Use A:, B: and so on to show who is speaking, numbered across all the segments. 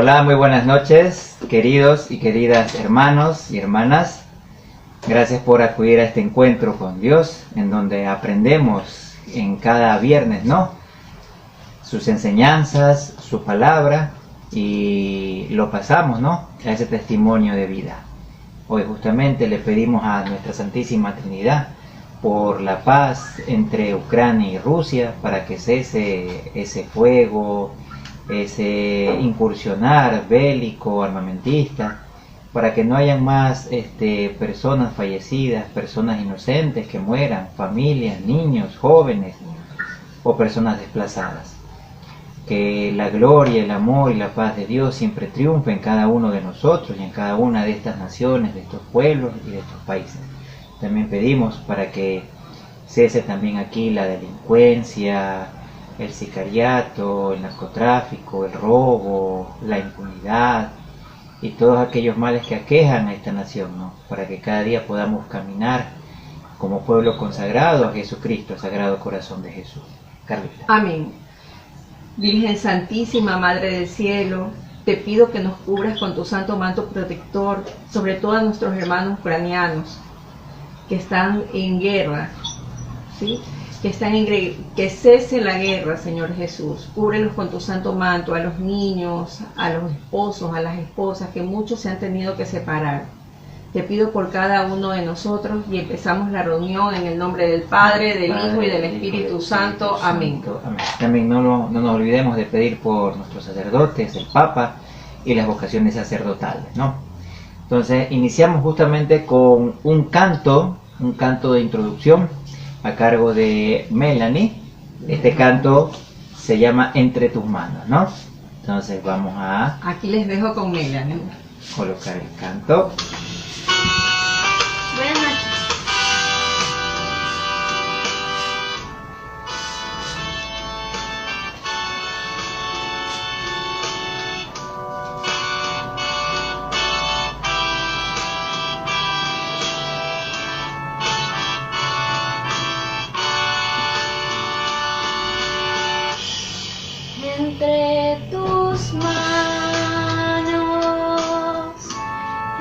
A: Hola, muy buenas noches, queridos y queridas hermanos y hermanas. Gracias por acudir a este encuentro con Dios, en donde aprendemos en cada viernes, ¿no?, sus enseñanzas, su palabra, y lo pasamos, ¿no?, a ese testimonio de vida. Hoy justamente le pedimos a nuestra Santísima Trinidad por la paz entre Ucrania y Rusia, para que cese ese fuego, ese incursionar bélico, armamentista, para que no hayan más personas fallecidas, personas inocentes que mueran, familias, niños, jóvenes o personas desplazadas. Que la gloria, el amor y la paz de Dios siempre triunfe en cada uno de nosotros y en cada una de estas naciones, de estos pueblos y de estos países. También pedimos para que cese también aquí la delincuencia, el sicariato, el narcotráfico, el robo, la impunidad y todos aquellos males que aquejan a esta nación, ¿no?, para que cada día podamos caminar como pueblo consagrado a Jesucristo, al Sagrado Corazón de Jesús. Carlita.
B: Amén. Virgen Santísima, Madre del Cielo, te pido que nos cubras con tu santo manto protector, sobre todo a nuestros hermanos ucranianos que están en guerra, ¿sí?, que cese la guerra, Señor Jesús. Cúbrelos con tu santo manto, a los niños, a los esposos, a las esposas, que muchos se han tenido que separar. Te pido por cada uno de nosotros y empezamos la reunión en el nombre del Padre, del Hijo y del Espíritu Santo. Amén.
A: También no nos olvidemos de pedir por nuestros sacerdotes, el Papa y las vocaciones sacerdotales, ¿no? Entonces iniciamos justamente con un canto de introducción a cargo de Melanie. Este canto se llama Entre tus manos, ¿no? Entonces vamos a...
B: Aquí les dejo con Melanie.
A: Colocar el canto.
C: Buenas noches. Entre tus manos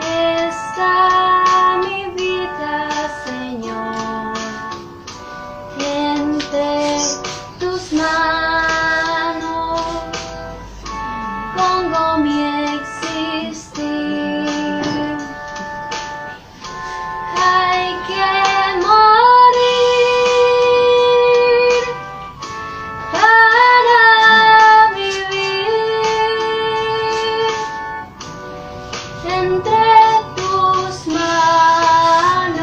C: está mi vida, Señor. Entre tus manos pongo mi existir. Hay que morir para vivir. Entre tus manos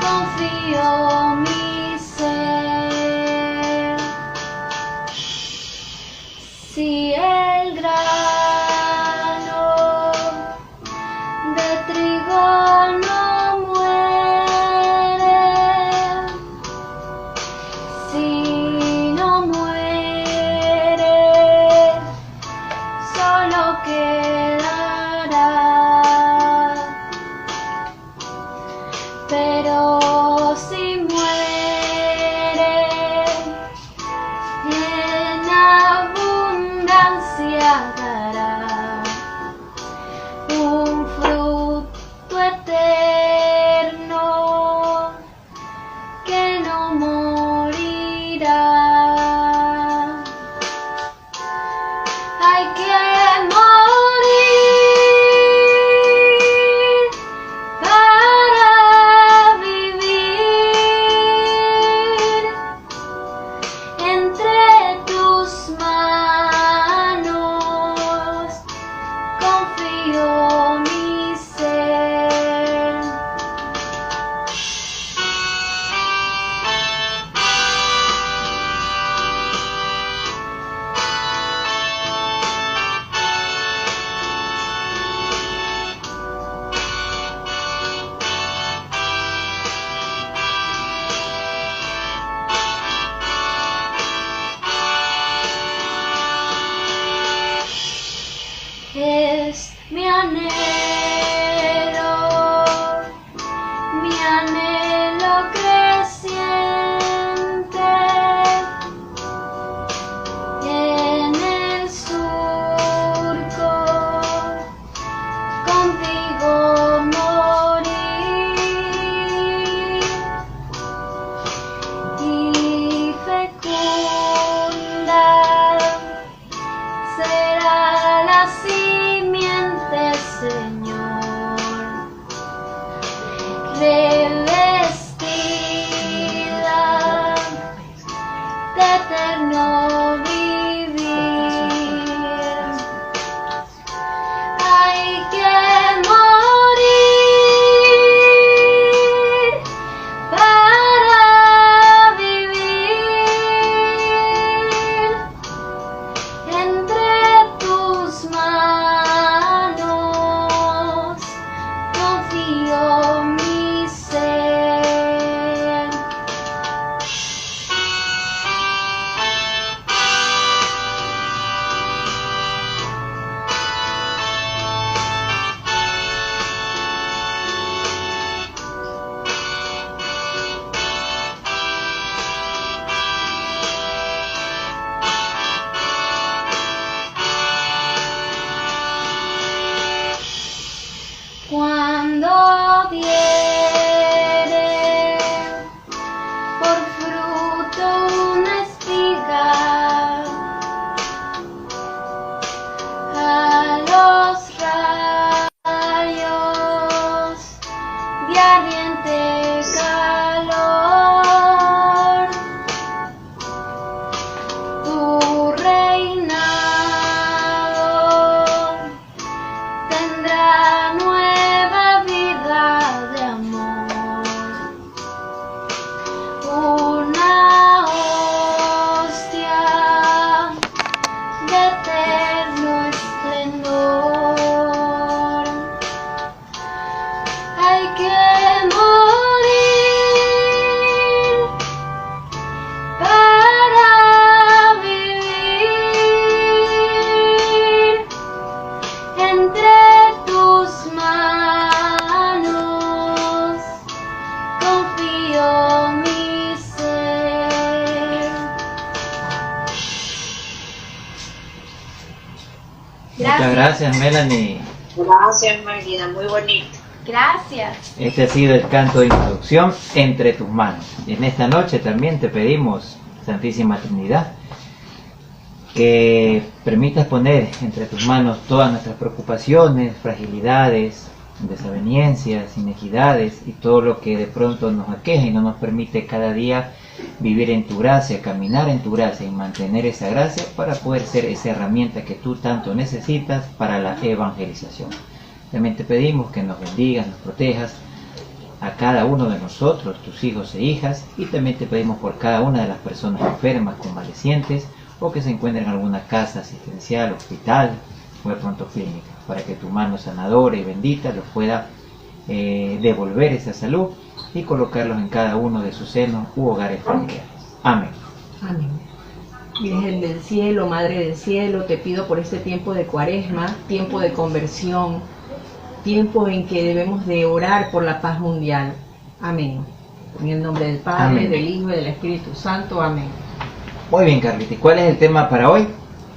C: confío mi ser. Si el grano de trigo no muere, si no muere, solo quedará. Pero si muere, en abundancia dará un fruto eterno que no morirá. Hay que morir para vivir.
A: Muchas gracias, Melanie.
D: Gracias, Marina, muy bonito.
C: Gracias.
A: Este ha sido el canto de introducción, Entre tus manos. Y en esta noche también te pedimos, Santísima Trinidad, que permitas poner entre tus manos todas nuestras preocupaciones, fragilidades, desavenencias, inequidades y todo lo que de pronto nos aqueja y no nos permite cada día vivir en tu gracia, caminar en tu gracia y mantener esa gracia para poder ser esa herramienta que tú tanto necesitas para la evangelización. También te pedimos que nos bendigas, nos protejas a cada uno de nosotros, tus hijos e hijas, y también te pedimos por cada una de las personas enfermas, convalecientes o que se encuentren en alguna casa asistencial, hospital o de pronto clínica, para que tu mano sanadora y bendita los pueda devolver esa salud y colocarlos en cada uno de sus senos u hogares familiares. Amén.
B: Amén. Virgen del cielo, Madre del cielo, te pido por este tiempo de Cuaresma, tiempo de conversión, tiempo en que debemos de orar por la paz mundial. Amén. En el nombre del Padre,
A: Amén.
B: del Hijo y del Espíritu Santo. Amén.
A: Muy bien, Carlita. ¿Y cuál es el tema para hoy?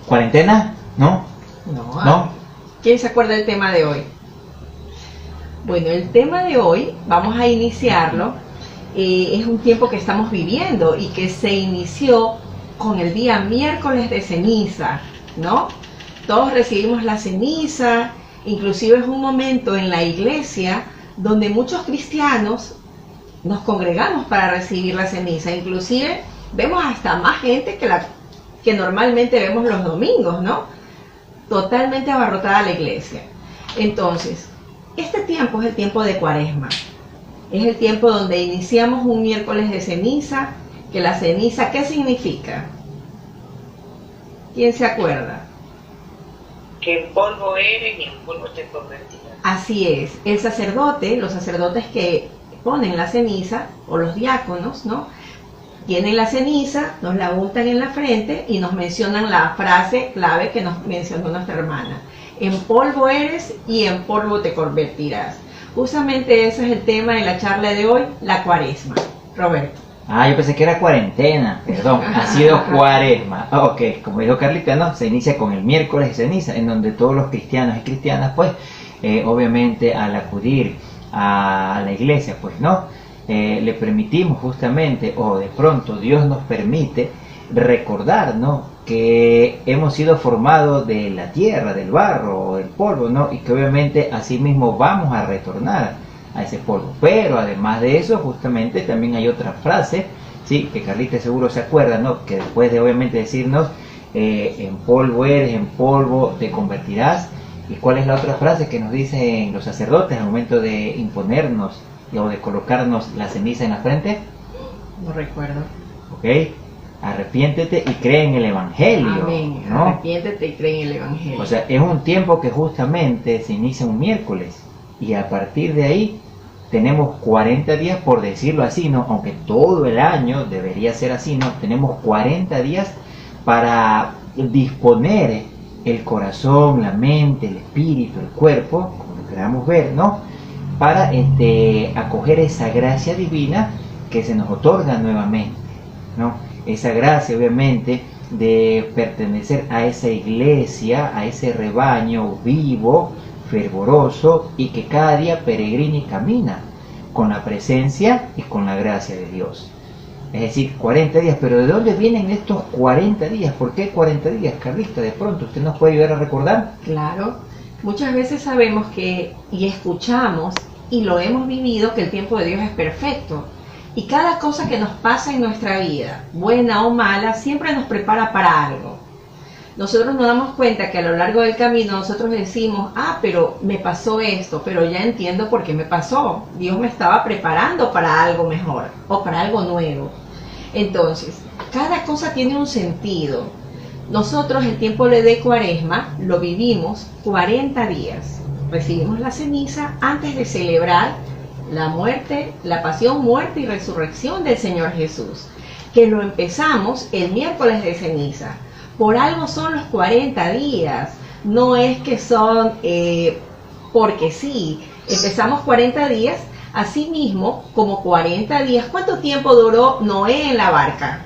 A: ¿Cuarentena? ¿No? ¿No?
B: ¿Quién se acuerda del tema de hoy? Bueno, el tema de hoy, vamos a iniciarlo, es un tiempo que estamos viviendo y que se inició con el día miércoles de ceniza, ¿no? Todos recibimos la ceniza, inclusive es un momento en la iglesia donde muchos cristianos nos congregamos para recibir la ceniza, inclusive vemos hasta más gente que normalmente vemos los domingos, ¿no? Totalmente abarrotada la iglesia. Entonces, este tiempo es el tiempo de Cuaresma. Es el tiempo donde iniciamos un miércoles de ceniza, que la ceniza, ¿qué significa? ¿Quién se acuerda?
D: Que en polvo eres y en polvo te convertirás.
B: Así es, el sacerdote, los sacerdotes que ponen la ceniza, o los diáconos, ¿no? Tienen la ceniza, nos la untan en la frente y nos mencionan la frase clave que nos mencionó nuestra hermana. En polvo eres y en polvo te convertirás. Justamente ese es el tema de la charla de hoy, la Cuaresma. Roberto.
A: Yo pensé que era cuarentena, perdón, ha sido Cuaresma. Ok, como dijo Carlita, ¿no? Se inicia con el miércoles de ceniza, en donde todos los cristianos y cristianas, pues, obviamente al acudir a la iglesia, pues, ¿no? Le permitimos justamente, o de pronto Dios nos permite recordar, ¿no? Que hemos sido formados de la tierra, del barro o del polvo, ¿no? Y que obviamente así mismo vamos a retornar a ese polvo. Pero además de eso, justamente también hay otra frase, ¿sí? Que Carlita seguro se acuerda, ¿no? Que después de obviamente decirnos, en polvo eres, en polvo te convertirás. ¿Y cuál es la otra frase que nos dicen los sacerdotes al momento de imponernos o de colocarnos la ceniza en la frente?
B: No recuerdo.
A: Ok, arrepiéntete y cree en el Evangelio.
B: Amén.
A: ¿no?
B: Arrepiéntete y cree en el Evangelio.
A: O sea, es un tiempo que justamente se inicia un miércoles y a partir de ahí tenemos 40 días, por decirlo así, ¿no? Aunque todo el año debería ser así, ¿no? Tenemos 40 días para disponer el corazón, la mente, el espíritu, el cuerpo, como lo queramos ver, ¿no? Para acoger esa gracia divina que se nos otorga nuevamente, ¿no? Esa gracia obviamente de pertenecer a esa iglesia, a ese rebaño vivo, fervoroso y que cada día peregrina y camina con la presencia y con la gracia de Dios. Es decir, 40 días, pero ¿de dónde vienen estos 40 días? ¿Por qué 40 días, Carlita? De pronto, ¿usted nos puede ayudar a recordar?
B: Claro, muchas veces sabemos que, y escuchamos, y lo hemos vivido, que el tiempo de Dios es perfecto. Y cada cosa que nos pasa en nuestra vida, buena o mala, siempre nos prepara para algo. Nosotros nos damos cuenta que a lo largo del camino nosotros decimos, pero me pasó esto, pero ya entiendo por qué me pasó. Dios me estaba preparando para algo mejor o para algo nuevo. Entonces, cada cosa tiene un sentido. Nosotros el tiempo de Cuaresma lo vivimos 40 días. Recibimos la ceniza antes de celebrar la muerte, la pasión, muerte y resurrección del Señor Jesús, que lo empezamos el miércoles de ceniza. Por algo son los 40 días, no es que son porque sí. Empezamos 40 días, así mismo como 40 días. ¿Cuánto tiempo duró Noé en la barca?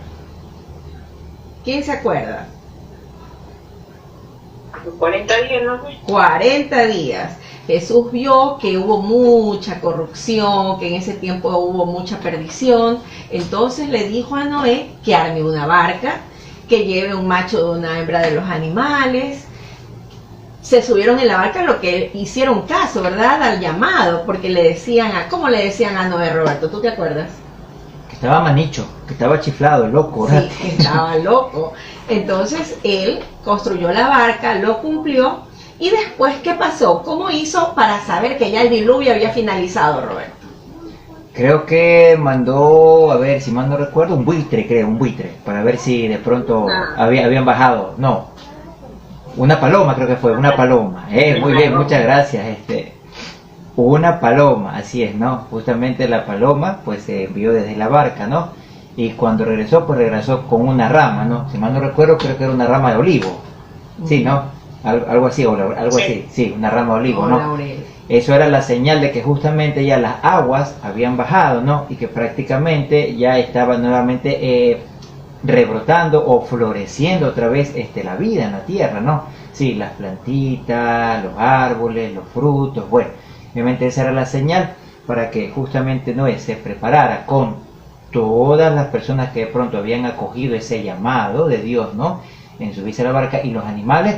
B: ¿Quién se acuerda?
D: 40 días, ¿no?
B: 40 días. Jesús vio que hubo mucha corrupción, que en ese tiempo hubo mucha perdición. Entonces le dijo a Noé que arme una barca, que lleve un macho de una hembra de los animales. Se subieron en la barca, lo que hicieron caso, ¿verdad? Al llamado, porque le decían ¿cómo le decían a Noé, Roberto? ¿Tú te acuerdas?
A: Que estaba manicho, que estaba chiflado, loco, ¿verdad?
B: Sí, que estaba loco. Entonces él construyó la barca, lo cumplió. ¿Y después qué pasó? ¿Cómo hizo para saber que ya el diluvio había finalizado, Roberto?
A: Creo que mandó, a ver, si mal no recuerdo, un buitre, para ver si de pronto habían bajado. No, una paloma creo que fue, una paloma. Muy bien, muchas gracias. Una paloma, así es, ¿no? Justamente la paloma pues se envió desde la barca, ¿no? Y cuando regresó, pues regresó con una rama, ¿no? Si mal no recuerdo, creo que era una rama de olivo. Sí, ¿no? Algo así, algo así, sí, una rama de olivo, ¿no?
B: Laurel.
A: Eso era la señal de que justamente ya las aguas habían bajado, ¿no? Y que prácticamente ya estaba nuevamente rebrotando o floreciendo otra vez la vida en la tierra, ¿no? Sí, las plantitas, los árboles, los frutos, bueno, obviamente esa era la señal para que justamente Noé se preparara con todas las personas que de pronto habían acogido ese llamado de Dios, ¿no? En subirse a la barca y los animales,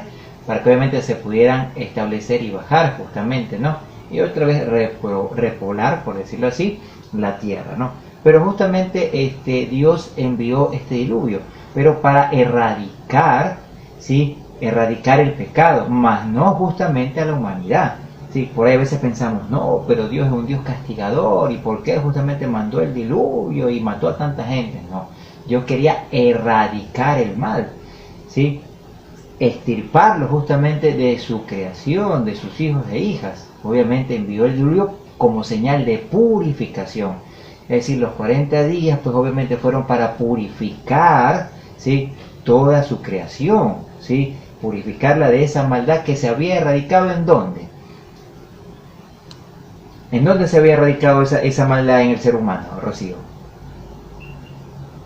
A: para que obviamente se pudieran establecer y bajar justamente, ¿no? Y otra vez repoblar, por decirlo así, la tierra, ¿no? Pero justamente Dios envió este diluvio, pero para erradicar, ¿sí? Erradicar el pecado, más no justamente a la humanidad. Sí, por ahí a veces pensamos, no, pero Dios es un Dios castigador, ¿y por qué justamente mandó el diluvio y mató a tanta gente? No, Dios quería erradicar el mal, ¿sí? Extirparlo justamente de su creación, de sus hijos e hijas. Obviamente envió el diluvio como señal de purificación. Es decir, los 40 días pues obviamente fueron para purificar, ¿sí? Toda su creación, ¿sí? Purificarla de esa maldad que se había erradicado. ¿En dónde? ¿En dónde se había erradicado esa maldad en el ser humano, Rocío?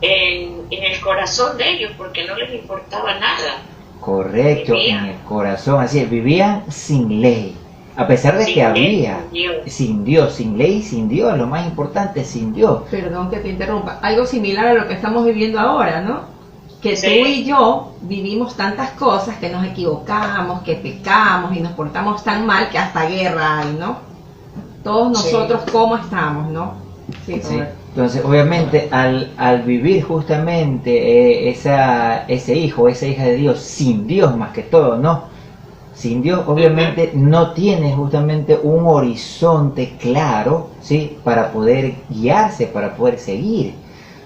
D: En el corazón de ellos, porque no les importaba nada.
A: Correcto, en el corazón, así es, vivían sin ley, a pesar de que había, sin Dios, sin ley, sin Dios, lo más importante, sin Dios.
B: Perdón que te interrumpa, algo similar a lo que estamos viviendo ahora, ¿no? Que
D: Sí.
B: tú y yo vivimos tantas cosas, que nos equivocamos, que pecamos y nos portamos tan mal que hasta guerra hay, ¿no? Todos nosotros, ¿cómo estamos, no? Sí,
A: Sí.
B: Roberto.
A: Entonces, obviamente, al vivir justamente ese hijo, esa hija de Dios, sin Dios más que todo, ¿no? Sin Dios, obviamente, no tiene justamente un horizonte claro, ¿sí? Para poder guiarse, para poder seguir.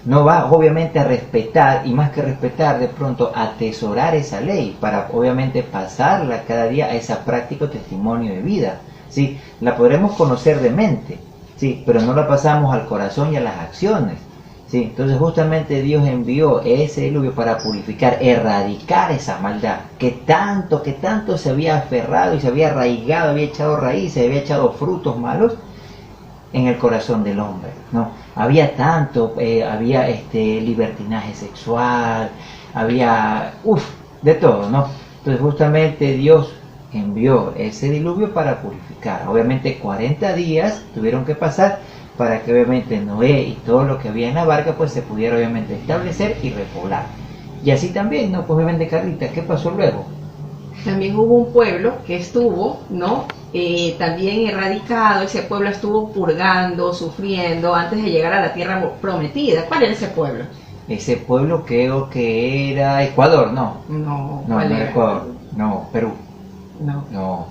A: No va, obviamente, a respetar, y más que respetar, de pronto, atesorar esa ley, para, obviamente, pasarla cada día a esa práctica o testimonio de vida, ¿sí? La podremos conocer de mente, sí, pero no la pasamos al corazón y a las acciones, sí. Entonces justamente Dios envió ese diluvio para purificar, erradicar esa maldad que tanto se había aferrado y se había arraigado, había echado raíces, había echado frutos malos en el corazón del hombre, ¿no? Había tanto, había libertinaje sexual, había, de todo, ¿no? Entonces justamente Dios envió ese diluvio para purificar. Obviamente 40 días tuvieron que pasar para que obviamente Noé y todo lo que había en la barca pues se pudiera obviamente establecer y repoblar. Y así también, ¿no? Pues obviamente, Carlita, ¿qué pasó luego?
B: También hubo un pueblo que estuvo, ¿no? También erradicado. Ese pueblo estuvo purgando, sufriendo antes de llegar a la tierra prometida. ¿Cuál era ese pueblo?
A: Ese pueblo creo que era Ecuador, ¿no?
B: No,
A: No,
B: ¿cuál
A: no
B: era?
A: era Ecuador, no, Perú,
B: No,
A: no.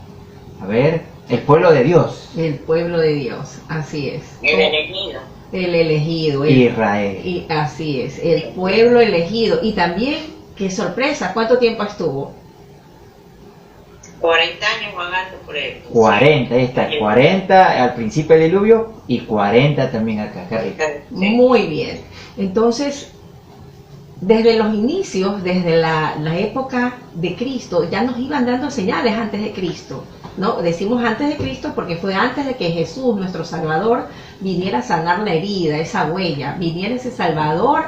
A: A ver, el pueblo de Dios,
B: el pueblo de Dios, así es.
D: El elegido.
B: El elegido.
A: Israel.
B: Y así es, el pueblo elegido. Y también, qué sorpresa, ¿cuánto tiempo estuvo?
D: 40 años vagando por él.
A: 40, ahí está, 40 al principio del diluvio y 40 también acá, Carlita.
D: Sí.
B: Muy bien. Entonces, desde los inicios, desde la época de Cristo, ya nos iban dando señales antes de Cristo, ¿no? Decimos antes de Cristo porque fue antes de que Jesús, nuestro Salvador, viniera a sanar la herida, esa huella, viniera ese Salvador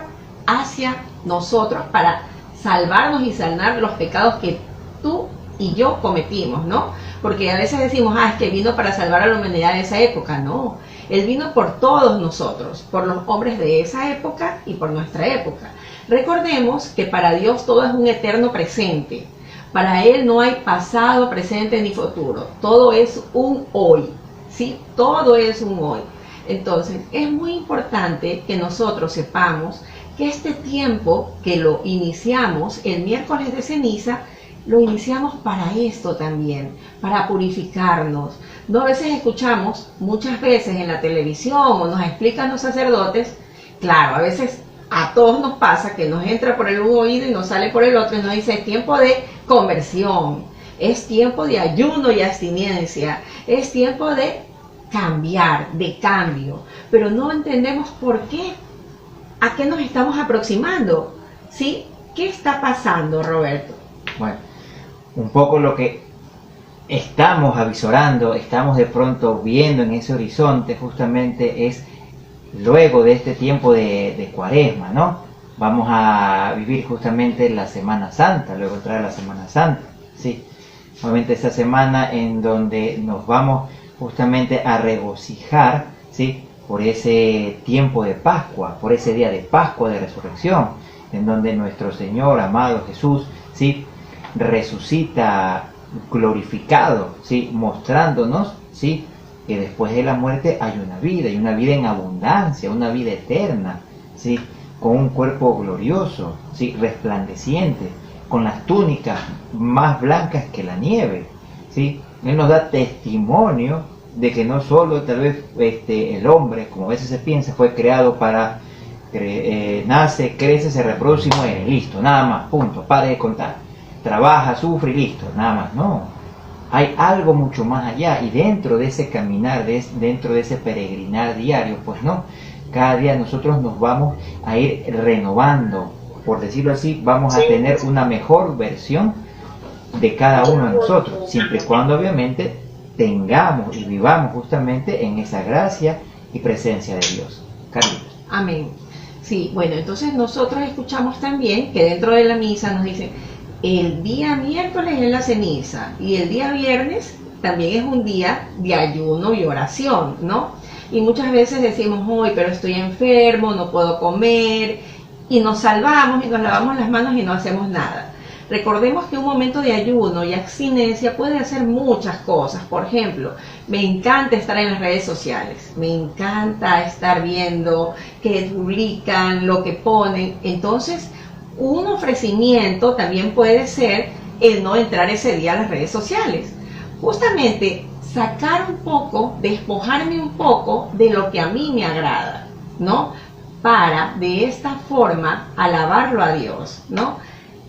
B: hacia nosotros para salvarnos y sanar los pecados que tú y yo cometimos, ¿no? Porque a veces decimos, es que vino para salvar a la humanidad de esa época. No, Él vino por todos nosotros, por los hombres de esa época y por nuestra época. Recordemos que para Dios todo es un eterno presente. Para Él no hay pasado, presente ni futuro. Todo es un hoy, ¿sí? Todo es un hoy. Entonces, es muy importante que nosotros sepamos que este tiempo que lo iniciamos el miércoles de ceniza, lo iniciamos para esto también, para purificarnos. No, a veces escuchamos, muchas veces en la televisión o nos explican los sacerdotes, claro, a veces a todos nos pasa que nos entra por el un oído y nos sale por el otro y nos dice, es tiempo de conversión, es tiempo de ayuno y abstinencia, es tiempo de cambiar, de cambio, pero no entendemos por qué, a qué nos estamos aproximando, ¿sí? ¿Qué está pasando, Roberto?
A: Bueno, un poco lo que estamos avisorando, estamos de pronto viendo en ese horizonte justamente es luego de este tiempo de Cuaresma, ¿no? Vamos a vivir justamente la Semana Santa, luego entrar la Semana Santa, ¿sí? Obviamente esta semana en donde nos vamos justamente a regocijar, ¿sí? Por ese tiempo de Pascua, por ese día de Pascua de Resurrección, en donde nuestro Señor amado Jesús, ¿sí? Resucita glorificado, ¿sí? Mostrándonos, ¿sí? Que después de la muerte hay una vida, y una vida en abundancia, una vida eterna, ¿sí? Con un cuerpo glorioso, ¿sí? Resplandeciente, con las túnicas más blancas que la nieve, ¿sí? Él nos da testimonio de que no solo tal vez el hombre, como a veces se piensa, fue creado para nace, crece, se reproduce y muere, listo, nada más, punto, pare de contar, trabaja, sufre y listo, nada más, no. Hay algo mucho más allá, y dentro de ese caminar, dentro de ese peregrinar diario, pues no, cada día nosotros nos vamos a ir renovando, por decirlo así, vamos a tener una mejor versión de cada uno de nosotros, siempre y cuando obviamente tengamos y vivamos justamente en esa gracia y presencia de Dios. Carlitos.
B: Amén. Sí, bueno, entonces nosotros escuchamos también que dentro de la misa nos dicen, el día miércoles es la ceniza y el día viernes también es un día de ayuno y oración, ¿no? Y muchas veces decimos, hoy, pero estoy enfermo, no puedo comer, y nos salvamos y nos lavamos las manos y no hacemos nada. Recordemos que un momento de ayuno y abstinencia puede hacer muchas cosas. Por ejemplo, me encanta estar en las redes sociales, me encanta estar viendo qué publican, lo que ponen. Entonces, un ofrecimiento también puede ser el no entrar ese día a las redes sociales. Justamente sacar un poco, despojarme un poco de lo que a mí me agrada, ¿no? Para de esta forma alabarlo a Dios, ¿no?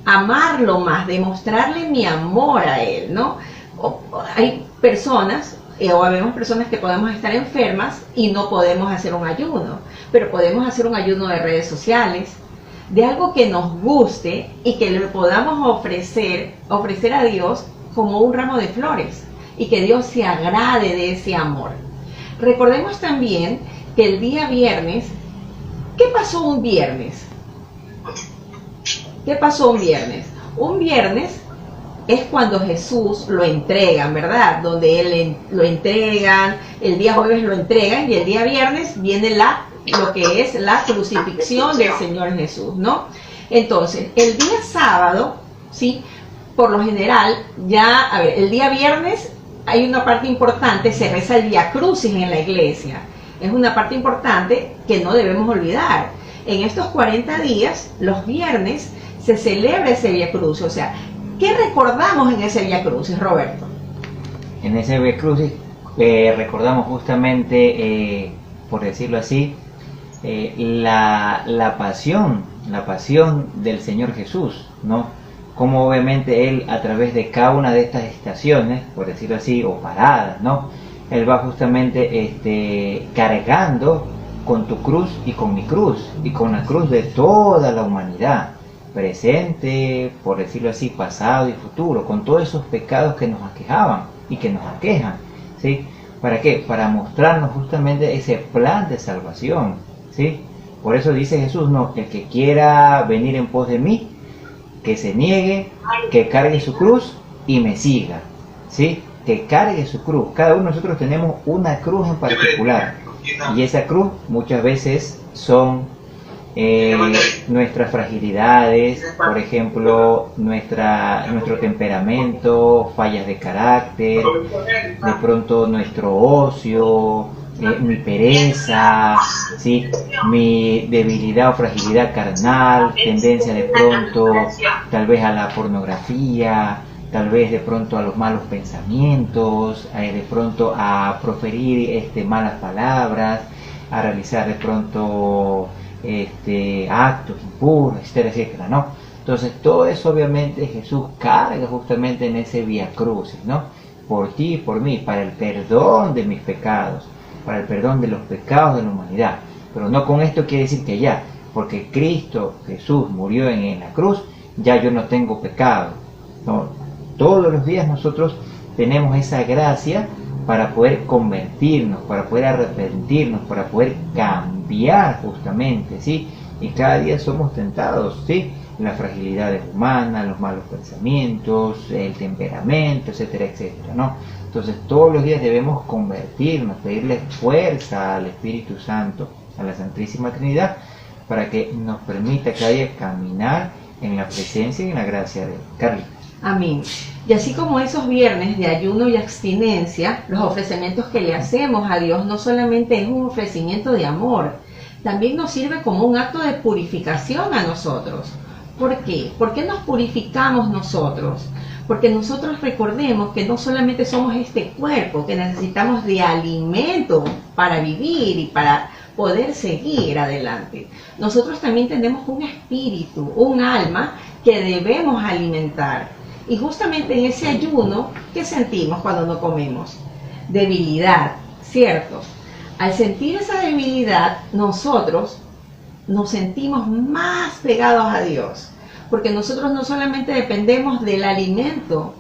B: Amarlo más, demostrarle mi amor a Él, ¿no? Hay personas, o habemos personas que podemos estar enfermas y no podemos hacer un ayuno, pero podemos hacer un ayuno de redes sociales, de algo que nos guste y que le podamos ofrecer a Dios como un ramo de flores y que Dios se agrade de ese amor. Recordemos también que el día viernes, ¿qué pasó un viernes? ¿Qué pasó un viernes? Un viernes es cuando Jesús lo entregan, ¿verdad? Donde Él lo entregan, el día jueves lo entregan y el día viernes viene lo que es la crucifixión del Señor Jesús, ¿no? Entonces, el día sábado, ¿sí? Por lo general, el día viernes hay una parte importante, se reza el Vía Crucis en la iglesia. Es una parte importante que no debemos olvidar. En estos 40 días, los viernes, se celebra ese Vía Crucis. O sea, ¿qué recordamos en ese Vía Crucis, Roberto?
A: En ese Vía Crucis recordamos justamente, por decirlo así, la pasión del Señor Jesús, ¿no? Como obviamente Él, a través de cada una de estas estaciones, por decirlo así, o paradas, ¿no? Él va justamente cargando con tu cruz y con mi cruz, y con la cruz de toda la humanidad, presente, por decirlo así, pasado y futuro, con todos esos pecados que nos aquejaban y que nos aquejan, ¿sí? ¿Para qué? Para mostrarnos justamente ese plan de salvación, ¿sí? Por eso dice Jesús, no, el que quiera venir en pos de mí, que se niegue, que cargue su cruz y me siga, ¿sí? Que cargue su cruz. Cada uno de nosotros tenemos una cruz en particular, y esa cruz muchas veces son nuestras fragilidades, por ejemplo, nuestro temperamento, fallas de carácter, de pronto nuestro ocio, mi pereza, ¿sí? Mi debilidad o fragilidad carnal, tendencia de pronto tal vez a la pornografía, tal vez de pronto a los malos pensamientos, de pronto a proferir malas palabras, a realizar de pronto actos impuros, etcétera, etcétera, ¿no? Entonces todo eso obviamente Jesús carga justamente en ese vía crucis, ¿no? Por ti y por mí, para el perdón de mis pecados, para el perdón de los pecados de la humanidad. Pero no con esto quiere decir que ya, porque Cristo Jesús murió en la cruz, ya yo no tengo pecado. No, todos los días nosotros tenemos esa gracia para poder convertirnos, para poder arrepentirnos, para poder cambiar justamente, ¿sí? Y cada día somos tentados, ¿sí? Las fragilidades humanas, los malos pensamientos, el temperamento, etcétera, etcétera, ¿no? Entonces todos los días debemos convertirnos, pedirle fuerza al Espíritu Santo, a la Santísima Trinidad, para que nos permita cada día caminar en la presencia y en la gracia de Carlita.
B: Amén. Y así como esos viernes de ayuno y abstinencia, los ofrecimientos que le hacemos a Dios no solamente es un ofrecimiento de amor, también nos sirve como un acto de purificación a nosotros. ¿Por qué? ¿Por qué nos purificamos nosotros? Porque nosotros recordemos que no solamente somos este cuerpo, que necesitamos de alimento para vivir y para poder seguir adelante. Nosotros también tenemos un espíritu, un alma que debemos alimentar. Y justamente en ese ayuno, ¿qué sentimos cuando no comemos? Debilidad, ¿cierto? Al sentir esa debilidad, nosotros nos sentimos más pegados a Dios, porque nosotros no solamente dependemos del alimento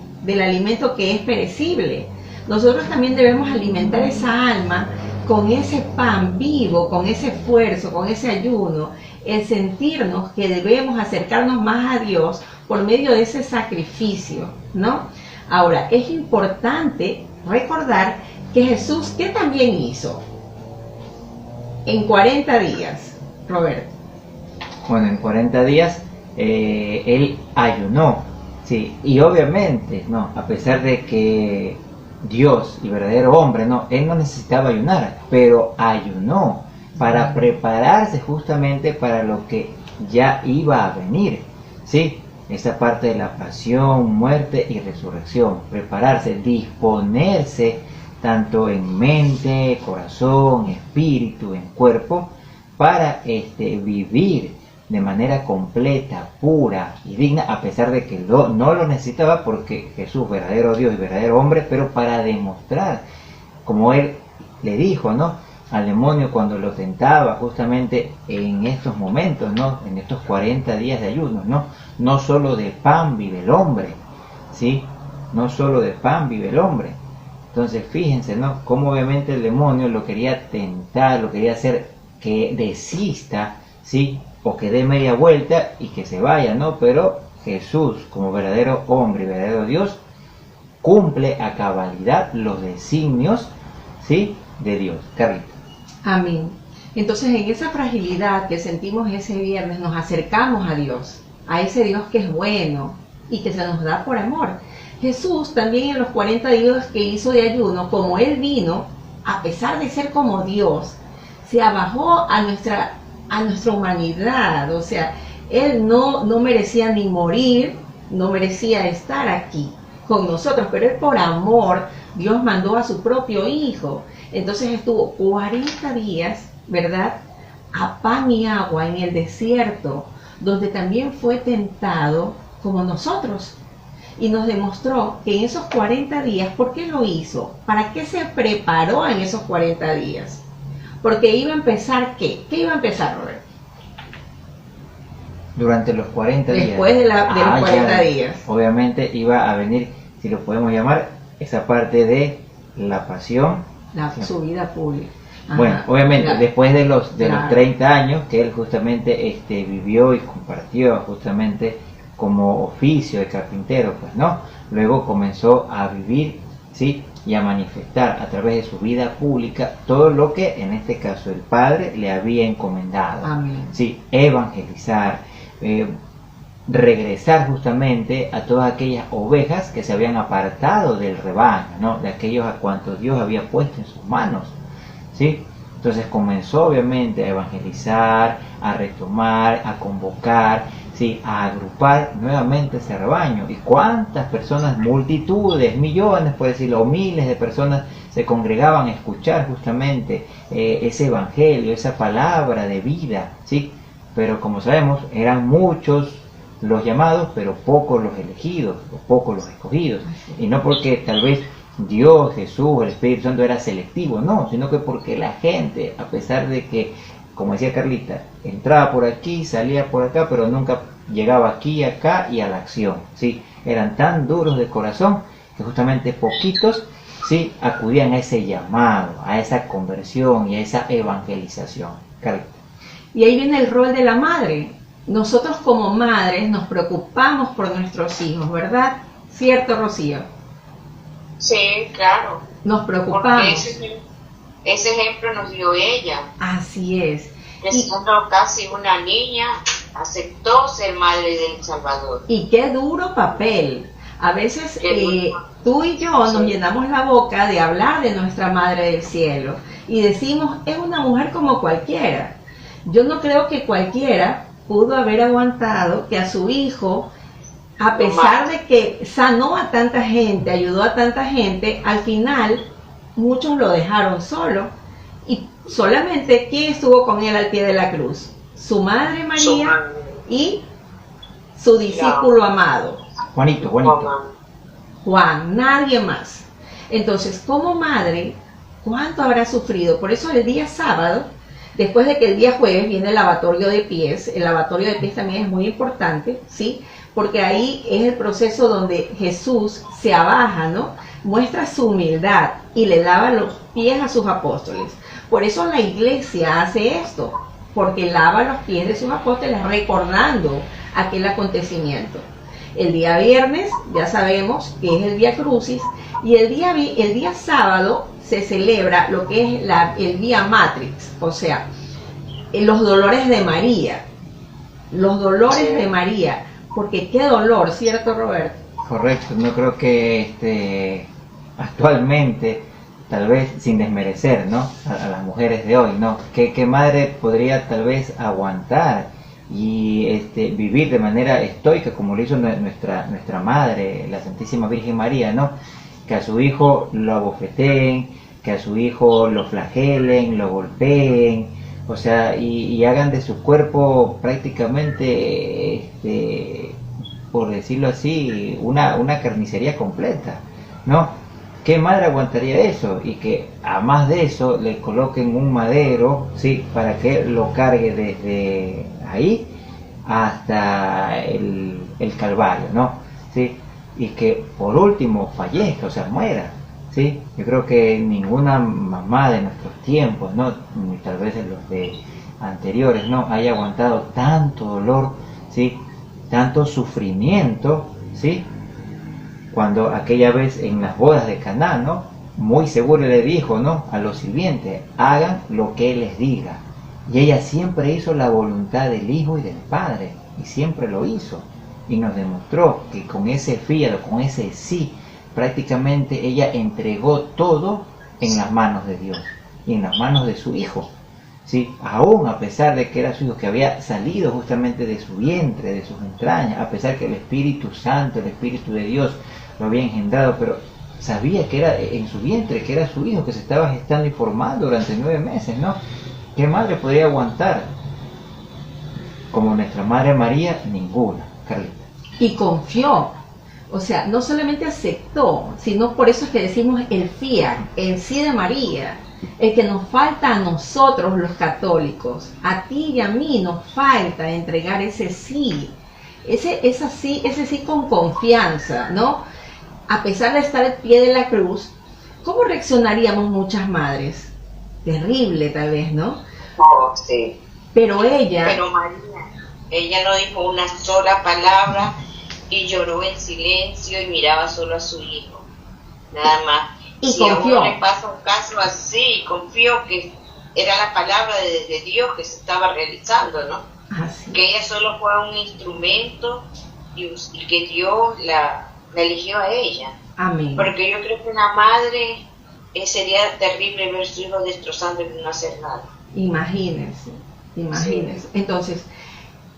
B: que es perecible, nosotros también debemos alimentar esa alma con ese pan vivo, con ese esfuerzo, con ese ayuno, el sentirnos que debemos acercarnos más a Dios por medio de ese sacrificio, ¿no? Ahora, es importante recordar que Jesús, ¿qué también hizo? En 40 días, Roberto.
A: Bueno, en 40 días él ayunó, sí, y obviamente, no, a pesar de que Dios y verdadero hombre, no, él no necesitaba ayunar, pero ayunó para prepararse justamente para lo que ya iba a venir, sí, esa parte de la pasión, muerte y resurrección, prepararse, disponerse tanto en mente, corazón, espíritu, en cuerpo, para vivir de manera completa, pura y digna, a pesar de que no lo necesitaba, porque Jesús, verdadero Dios y verdadero hombre, pero para demostrar, como él le dijo, ¿no?, al demonio cuando lo tentaba justamente en estos momentos, ¿no?, en estos 40 días de ayuno, ¿no?, no solo de pan vive el hombre, ¿sí?, no solo de pan vive el hombre. Entonces fíjense, ¿no?, cómo obviamente el demonio lo quería tentar, lo quería hacer que desista, ¿sí?, o que dé media vuelta y que se vaya, ¿no? Pero Jesús, como verdadero hombre y verdadero Dios, cumple a cabalidad los designios, ¿sí?, de Dios. Carlita.
B: Amén. Entonces, en esa fragilidad que sentimos ese viernes, nos acercamos a Dios, a ese Dios que es bueno y que se nos da por amor. Jesús también en los 40 días que hizo de ayuno, como Él vino, a pesar de ser como Dios, se abajó a nuestra humanidad. O sea, Él no merecía ni morir, no merecía estar aquí con nosotros, pero Él por amor, Dios mandó a su propio Hijo. Entonces estuvo 40 días, ¿verdad?, a pan y agua en el desierto, donde también fue tentado como nosotros. Y nos demostró que en esos 40 días, ¿por qué lo hizo? ¿Para qué se preparó en esos 40 días? Porque iba a empezar, ¿qué? ¿Qué iba a empezar, Roberto?
A: Durante los 40 días.
B: Después de los 40 días.
A: Obviamente iba a venir, si lo podemos llamar, esa parte de la pasión.
B: Su vida pública. Ajá.
A: Bueno, obviamente, después de los
B: claro,
A: 30 años que él justamente vivió y compartió justamente como oficio de carpintero, pues no. Luego comenzó a vivir, ¿sí? Y a manifestar a través de su vida pública todo lo que en este caso el Padre le había encomendado.
B: Amén.
A: Sí, evangelizar, regresar justamente a todas aquellas ovejas que se habían apartado del rebaño, ¿no? De aquellos a cuantos Dios había puesto en sus manos, ¿sí? Entonces comenzó obviamente a evangelizar, a retomar, a convocar, ¿sí? A agrupar nuevamente ese rebaño. ¿Y cuántas personas, multitudes, millones, por decirlo, o miles de personas se congregaban a escuchar justamente ese evangelio, esa palabra de vida, ¿sí? Pero como sabemos, eran muchos los llamados, pero pocos los elegidos, o pocos los escogidos. Y no porque tal vez Dios, Jesús, el Espíritu Santo era selectivo, no, sino que porque la gente, a pesar de que, como decía Carlita, entraba por aquí, salía por acá, pero nunca llegaba aquí, acá y a la acción, ¿sí? Eran tan duros de corazón que justamente poquitos, ¿sí? Acudían a ese llamado, a esa conversión y a esa evangelización. Carlita.
B: Y ahí viene el rol de la madre. Nosotros como madres nos preocupamos por nuestros hijos, ¿verdad? ¿Cierto, Rocío?
D: Sí, claro.
B: Nos
D: Porque
B: preocupamos.
D: ese ejemplo nos dio ella.
B: Así es.
D: Que siendo casi una niña, aceptó ser madre del Salvador.
B: Y qué duro papel. A veces
D: Qué duro.
B: tú y yo nos llenamos la boca de hablar de nuestra Madre del Cielo y decimos, es una mujer como cualquiera. Yo no creo que cualquiera pudo haber aguantado que a su hijo, a pesar de que sanó a tanta gente, ayudó a tanta gente, al final muchos lo dejaron solo. Y solamente, ¿quién estuvo con él al pie de la cruz? Su madre María y su discípulo amado.
A: Juanito.
B: Juan, nadie más. Entonces, como madre, ¿cuánto habrá sufrido? Por eso el día sábado, después de que el día jueves viene el lavatorio de pies, el lavatorio de pies también es muy importante, ¿sí? Porque ahí es el proceso donde Jesús se abaja, ¿no? Muestra su humildad y le lava los pies a sus apóstoles. Por eso la iglesia hace esto, porque lava los pies de sus apóstoles recordando aquel acontecimiento. El día viernes ya sabemos que es el Vía Crucis y el día sábado se celebra lo que es el Vía Matrix, o sea, los dolores de María. Los dolores de María, porque qué dolor, ¿cierto, Roberto?
A: Correcto, no creo que actualmente, tal vez sin desmerecer, ¿no? A las mujeres de hoy, ¿no? ¿Qué madre podría tal vez aguantar y vivir de manera estoica como lo hizo nuestra madre, la Santísima Virgen María, ¿no? Que a su hijo lo abofeteen, que a su hijo lo flagelen, lo golpeen, o sea, y hagan de su cuerpo prácticamente, por decirlo así, una carnicería completa, ¿no? ¿Qué madre aguantaría eso? Y que a más de eso le coloquen un madero, ¿sí? Para que lo cargue desde ahí hasta el Calvario, ¿no? ¿Sí? Y que por último fallezca, o sea, muera, ¿sí? Yo creo que ninguna mamá de nuestros tiempos, ¿no? Ni tal vez de los de anteriores, ¿no? Haya aguantado tanto dolor, ¿sí? Tanto sufrimiento, ¿sí? Cuando aquella vez en las bodas de Caná, ¿no? Muy seguro le dijo, ¿no? A los sirvientes, hagan lo que él les diga. Y ella siempre hizo la voluntad del Hijo y del Padre, y siempre lo hizo. Y nos demostró que con ese fiat, con ese sí, prácticamente ella entregó todo en las manos de Dios y en las manos de su Hijo. ¿Sí? Aún a pesar de que era su Hijo, que había salido justamente de su vientre, de sus entrañas, a pesar que el Espíritu Santo, el Espíritu de Dios lo había engendrado, pero sabía que era en su vientre, que era su Hijo, que se estaba gestando y formando durante 9 meses, ¿no? ¿Qué madre podría aguantar? Como nuestra Madre María, ninguna, Carlita.
B: Y confió, o sea, no solamente aceptó, sino por eso es que decimos el fiat, el sí de María, el que nos falta a nosotros los católicos, a ti y a mí nos falta entregar ese sí, ese sí con confianza, ¿no? A pesar de estar al pie de la cruz, ¿cómo reaccionaríamos muchas madres? Terrible tal vez, ¿no?
D: Oh, sí.
B: Pero ella,
D: Pero María, Ella no dijo una sola palabra y lloró en silencio y miraba solo a su hijo, nada más.
B: Y
D: si
B: confió.
D: a uno le pasa un caso así, confió que era la palabra de Dios que se estaba realizando, ¿no?
B: Así.
D: Que ella solo fue un instrumento y que Dios la eligió a ella.
B: Amén.
D: Porque yo creo que una madre sería terrible ver a su hijo destrozando y no hacer nada.
B: Imagínense. Entonces,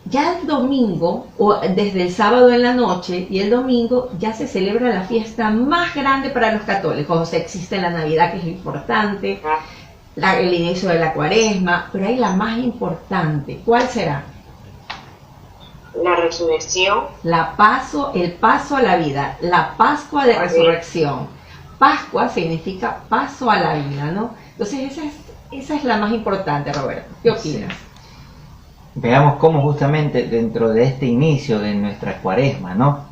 B: ya el domingo, o desde el sábado en la noche y el domingo, ya se celebra la fiesta más grande para los católicos. O sea, existe la Navidad, que es importante, el inicio de la Cuaresma, pero hay la más importante. ¿Cuál será?
D: La resurrección.
B: El paso a la vida, la Pascua de Resurrección. Pascua significa paso a la vida, ¿no? Entonces esa es la más importante, Roberto. ¿Qué opinas?
A: Veamos cómo justamente dentro de este inicio de nuestra Cuaresma, ¿no?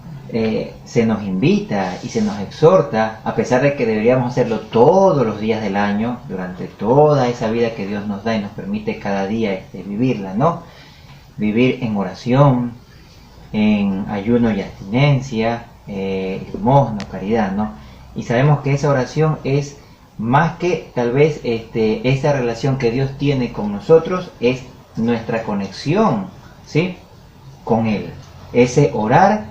A: Se nos invita y se nos exhorta, a pesar de que deberíamos hacerlo todos los días del año, durante toda esa vida que Dios nos da y nos permite cada día vivirla, ¿no? Vivir en oración, en ayuno y abstinencia, limosna, caridad, ¿no? Y sabemos que esa oración es más que tal vez esa relación que Dios tiene con nosotros, es nuestra conexión, ¿sí?, con Él. Ese orar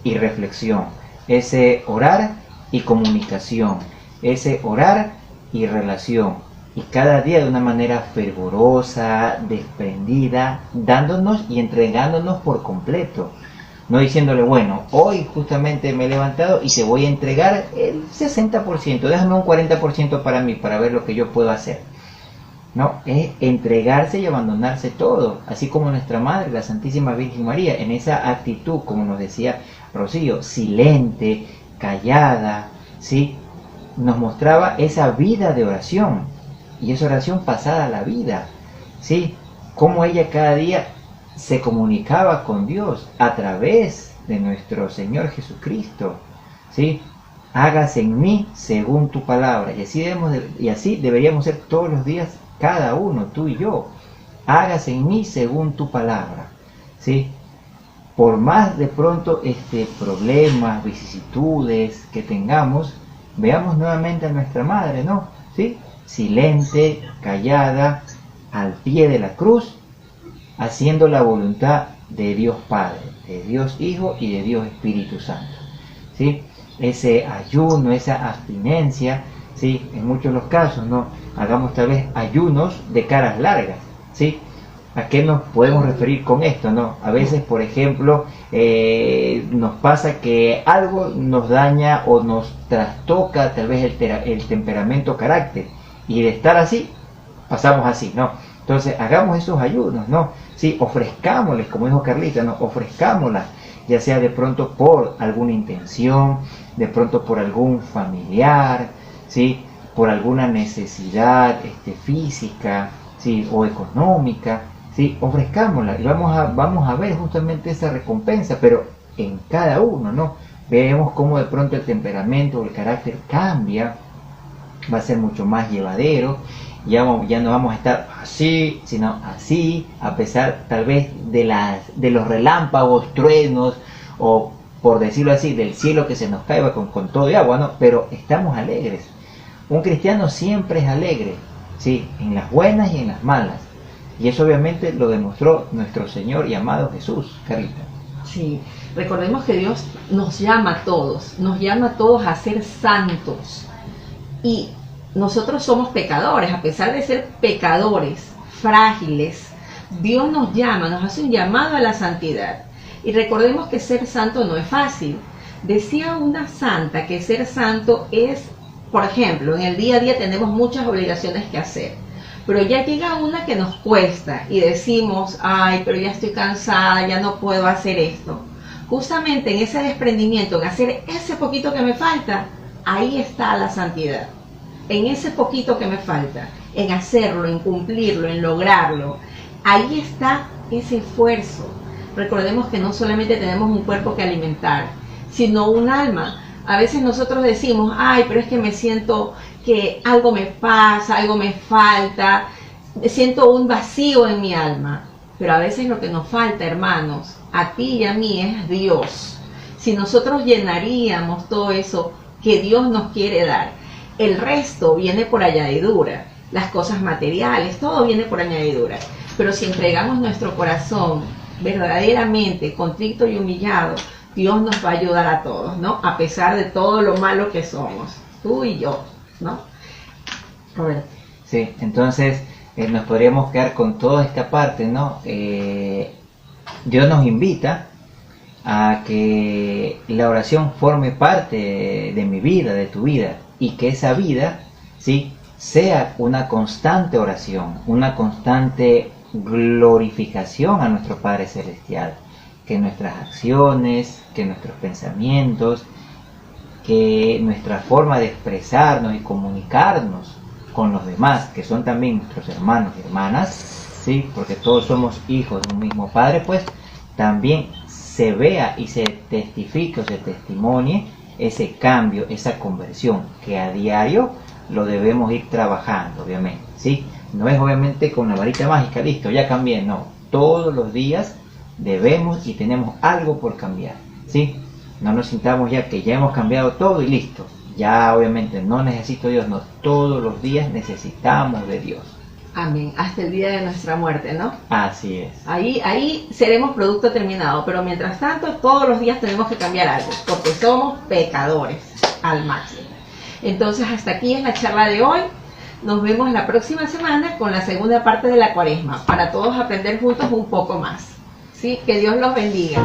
A: y reflexión, ese orar y comunicación, ese orar y relación. Y cada día de una manera fervorosa, desprendida, dándonos y entregándonos por completo. No diciéndole, bueno, hoy justamente me he levantado y te voy a entregar el 60%, déjame un 40% para mí, para ver lo que yo puedo hacer. No, es entregarse y abandonarse todo, así como nuestra Madre, la Santísima Virgen María, en esa actitud, como nos decía Rocío, silente, callada, ¿sí?, nos mostraba esa vida de oración, y esa oración pasada a la vida, ¿sí?, cómo ella cada día se comunicaba con Dios a través de nuestro Señor Jesucristo, ¿sí? Hágase en mí según tu palabra, y así deberíamos ser todos los días, cada uno, tú y yo. Hágase en mí según tu palabra, ¿sí? Por más de pronto problemas, vicisitudes que tengamos, veamos nuevamente a nuestra Madre, ¿no? ¿Sí? Silente, callada, al pie de la cruz, haciendo la voluntad de Dios Padre, de Dios Hijo y de Dios Espíritu Santo, ¿sí? Ese ayuno, esa abstinencia, ¿sí?, en muchos de los casos, ¿no? Hagamos tal vez ayunos de caras largas, ¿sí? ¿A qué nos podemos referir con esto, no? A veces, por ejemplo, nos pasa que algo nos daña o nos trastoca tal vez el temperamento o carácter, y de estar así, pasamos así, ¿no? Entonces, hagamos esos ayunos, ¿no? Sí, ofrezcámosles, como dijo Carlita, ¿no? Ofrezcámoslas, ya sea de pronto por alguna intención, de pronto por algún familiar, ¿sí?, por alguna necesidad física, ¿sí?, o económica, ¿sí? Ofrezcámosla y vamos a ver justamente esa recompensa, pero en cada uno, ¿no? Vemos cómo de pronto el temperamento o el carácter cambia, va a ser mucho más llevadero, ya no vamos a estar así, sino así, a pesar tal vez de los relámpagos, truenos, o por decirlo así, del cielo que se nos caiga con todo de agua, ¿no? Pero estamos alegres. Un cristiano siempre es alegre, ¿sí?, en las buenas y en las malas. Y eso obviamente lo demostró nuestro Señor y amado Jesús, Carlita.
B: Sí, recordemos que Dios nos llama a todos a ser santos. Y nosotros somos pecadores, a pesar de ser pecadores, frágiles. Dios nos llama, nos hace un llamado a la santidad. Y recordemos que ser santo no es fácil. Decía una santa que ser santo es, por ejemplo, en el día a día tenemos muchas obligaciones que hacer, pero ya llega una que nos cuesta y decimos, ay, pero ya estoy cansada, ya no puedo hacer esto. Justamente en ese desprendimiento, en hacer ese poquito que me falta, ahí está la santidad. En ese poquito que me falta, en hacerlo, en cumplirlo, en lograrlo, ahí está ese esfuerzo. Recordemos que no solamente tenemos un cuerpo que alimentar, sino un alma. A veces nosotros decimos, ay, pero es que me siento que algo me pasa, algo me falta, siento un vacío en mi alma. Pero a veces lo que nos falta, hermanos, a ti y a mí, es Dios. Si nosotros llenaríamos todo eso que Dios nos quiere dar, el resto viene por añadidura. Las cosas materiales, todo viene por añadidura. Pero si entregamos nuestro corazón verdaderamente contrito y humillado, Dios nos va a ayudar a todos, ¿no? A pesar de todo lo malo que somos, tú y yo, ¿no? Roberto.
A: Sí, entonces nos podríamos quedar con toda esta parte, ¿no? Dios nos invita a que la oración forme parte de mi vida, de tu vida, y que esa vida, ¿sí?, sea una constante oración, una constante glorificación a nuestro Padre Celestial, que nuestras acciones, que nuestros pensamientos, que nuestra forma de expresarnos y comunicarnos con los demás, que son también nuestros hermanos y hermanas, ¿sí?, porque todos somos hijos de un mismo Padre, pues también se vea y se testifique o se testimonie ese cambio, esa conversión, que a diario lo debemos ir trabajando, obviamente, ¿sí? No es obviamente con la varita mágica, listo, ya cambié, no. Todos los días debemos y tenemos algo por cambiar, ¿sí? No nos sintamos ya que ya hemos cambiado todo y listo. Ya obviamente no necesito Dios, no. Todos los días necesitamos de Dios.
B: Amén. Hasta el día de nuestra muerte, ¿no?
A: Así es.
B: Ahí seremos producto terminado, pero mientras tanto todos los días tenemos que cambiar algo, porque somos pecadores al máximo. Entonces hasta aquí es la charla de hoy. Nos vemos la próxima semana con la segunda parte de la Cuaresma, para todos aprender juntos un poco más. ¿Sí? Que Dios los bendiga.